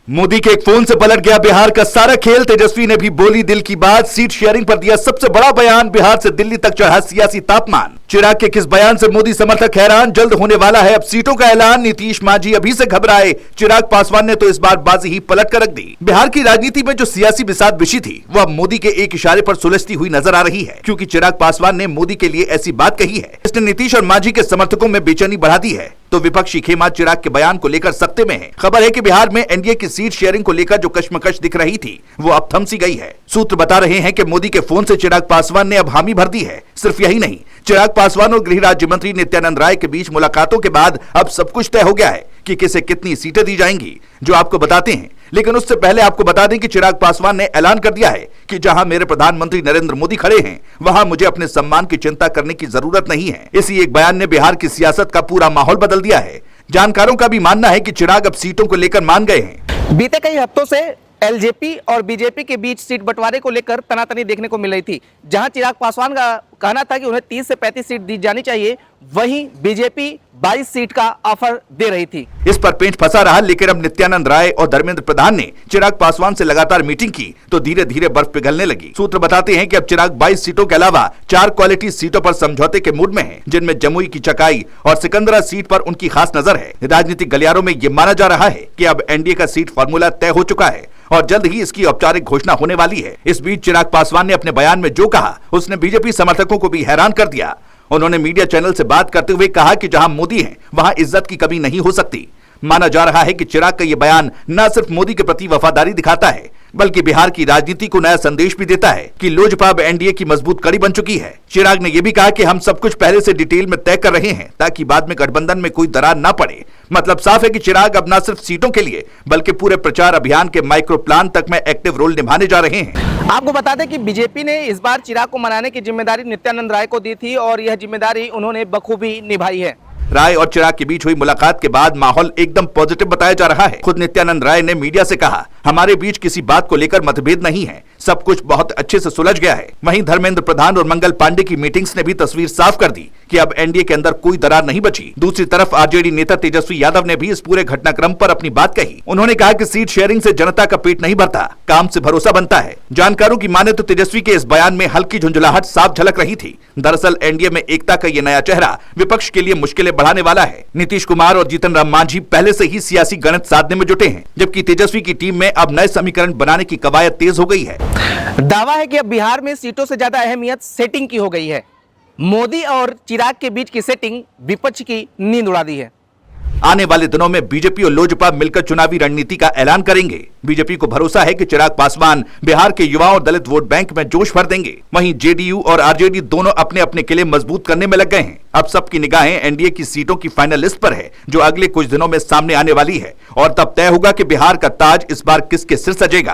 मोदी के एक फोन से पलट गया बिहार का सारा खेल। तेजस्वी ने भी बोली दिल की बात। सीट शेयरिंग पर दिया सबसे बड़ा बयान। बिहार से दिल्ली तक चढ़ा सियासी तापमान। चिराग के किस बयान से मोदी समर्थक हैरान। जल्द होने वाला है अब सीटों का ऐलान। नीतीश मांझी अभी से घबराए। चिराग पासवान ने तो इस बार बाजी ही पलट कर रख दी। बिहार की राजनीति में जो सियासी बिसात बिछी थी वह अब मोदी के एक इशारे पर सुलझती हुई नजर आ रही है, क्योंकि चिराग पासवान ने मोदी के लिए ऐसी बात कही है जिसने नीतीश और मांझी के समर्थकों में बेचैनी बढ़ा दी है। तो विपक्षी खेमा चिराग के बयान को लेकर सख्ते में है। खबर है कि बिहार में एनडीए की सीट शेयरिंग को लेकर जो कश्मकश दिख रही थी वो अब थम सी गई है। सूत्र बता रहे हैं कि मोदी के फोन से चिराग पासवान ने अब हामी भर दी है। सिर्फ यही नहीं, चिराग पासवान और गृह राज्य मंत्री नित्यानंद राय के बीच मुलाकातों के बाद अब सब कुछ तय हो गया है कि किसे कितनी सीटें दी जाएंगी, जो आपको बताते हैं। लेकिन उससे पहले आपको बता दें कि चिराग पासवान ने ऐलान कर दिया है कि जहां मेरे प्रधानमंत्री नरेंद्र मोदी खड़े हैं वहां मुझे अपने सम्मान की चिंता करने की जरूरत नहीं है। इसी एक बयान ने बिहार की सियासत का पूरा माहौल बदल दिया है। जानकारों का भी मानना है कि चिराग अब सीटों को लेकर मान गए हैं। बीते कई हफ्तों से एलजेपी और बीजेपी के बीच सीट बंटवारे को लेकर तनातनी देखने को मिल रही थी। जहां चिराग पासवान का कहना था कि उन्हें 30 से 35 सीट दी जानी चाहिए, वहीं बीजेपी 22 सीट का ऑफर दे रही थी। इस पर पेंच फंसा रहा, लेकिन अब नित्यानंद राय और धर्मेंद्र प्रधान ने चिराग पासवान से लगातार मीटिंग की तो धीरे धीरे बर्फ पिघलने लगी। सूत्र बताते हैं कि अब चिराग 22 सीटों के अलावा 4 क्वालिटी सीटों पर समझौते के मूड में है, जिनमें जमुई की चकाई और सिकंदरा सीट पर उनकी खास नजर है। राजनीतिक गलियारों में यह माना जा रहा है कि अब एनडीए का सीट फॉर्मूला तय हो चुका है और जल्द ही इसकी औपचारिक घोषणा होने वाली है। इस बीच चिराग पासवान ने अपने बयान में जो कहा उसने बीजेपी समर्थकों को भी हैरान कर दिया। उन्होंने मीडिया चैनल से बात करते हुए कहा कि जहां मोदी हैं वहां इज्जत की कमी नहीं हो सकती। माना जा रहा है कि चिराग का यह बयान न सिर्फ मोदी के प्रति वफादारी दिखाता है बल्कि बिहार की राजनीति को नया संदेश भी देता है कि लोजपा अब एनडीए की मजबूत कड़ी बन चुकी है। चिराग ने यह भी कहा कि हम सब कुछ पहले से डिटेल में तय कर रहे हैं ताकि बाद में गठबंधन में कोई दरार ना पड़े। मतलब साफ है कि चिराग अब न सिर्फ सीटों के लिए बल्कि पूरे प्रचार अभियान के माइक्रो प्लान तक में एक्टिव रोल निभाने जा रहे हैं। आपको बता दें कि बीजेपी ने इस बार चिराग को मनाने की जिम्मेदारी नित्यानंद राय को दी थी और यह जिम्मेदारी उन्होंने बखूबी निभाई है। राय और चिराग के बीच हुई मुलाकात के बाद माहौल एकदम पॉजिटिव बताया जा रहा है। खुद नित्यानंद राय ने मीडिया से कहा, हमारे बीच किसी बात को लेकर मतभेद नहीं है, सब कुछ बहुत अच्छे से सुलझ गया है। वहीं धर्मेंद्र प्रधान और मंगल पांडे की मीटिंग्स ने भी तस्वीर साफ कर दी कि अब एनडीए के अंदर कोई दरार नहीं बची। दूसरी तरफ आरजेडी नेता तेजस्वी यादव ने भी इस पूरे घटनाक्रम पर अपनी बात कही। उन्होंने कहा कि सीट शेयरिंग से जनता का पेट नहीं भरता, काम से भरोसा बनता है। जानकारों की माने तो तेजस्वी के इस बयान में हल्की झुंझुलाहट साफ झलक रही थी। दरअसल एनडीए में एकता का ये नया चेहरा विपक्ष के लिए मुश्किलें बढ़ाने वाला है। नीतीश कुमार और जीतन राम मांझी पहले से ही सियासी गणित साधने में जुटे हैं, जबकि तेजस्वी की टीम में अब नए समीकरण बनाने की कवायद तेज हो गई है। दावा है कि अब बिहार में सीटों से ज्यादा अहमियत सेटिंग की हो गई है। मोदी और चिराग के बीच की सेटिंग विपक्ष की नींद उड़ा दी है। आने वाले दिनों में बीजेपी और लोजपा मिलकर चुनावी रणनीति का ऐलान करेंगे। बीजेपी को भरोसा है कि चिराग पासवान बिहार के युवाओं और दलित वोट बैंक में जोश भर देंगे। वहीं जेडीयू और आरजेडी दोनों अपने अपने किले मजबूत करने में लग गए हैं। अब सबकी निगाहें एनडीए की सीटों की फाइनल लिस्ट पर है, जो अगले कुछ दिनों में सामने आने वाली है और तब तय होगा कि बिहार का ताज इस बार किसके सिर सजेगा।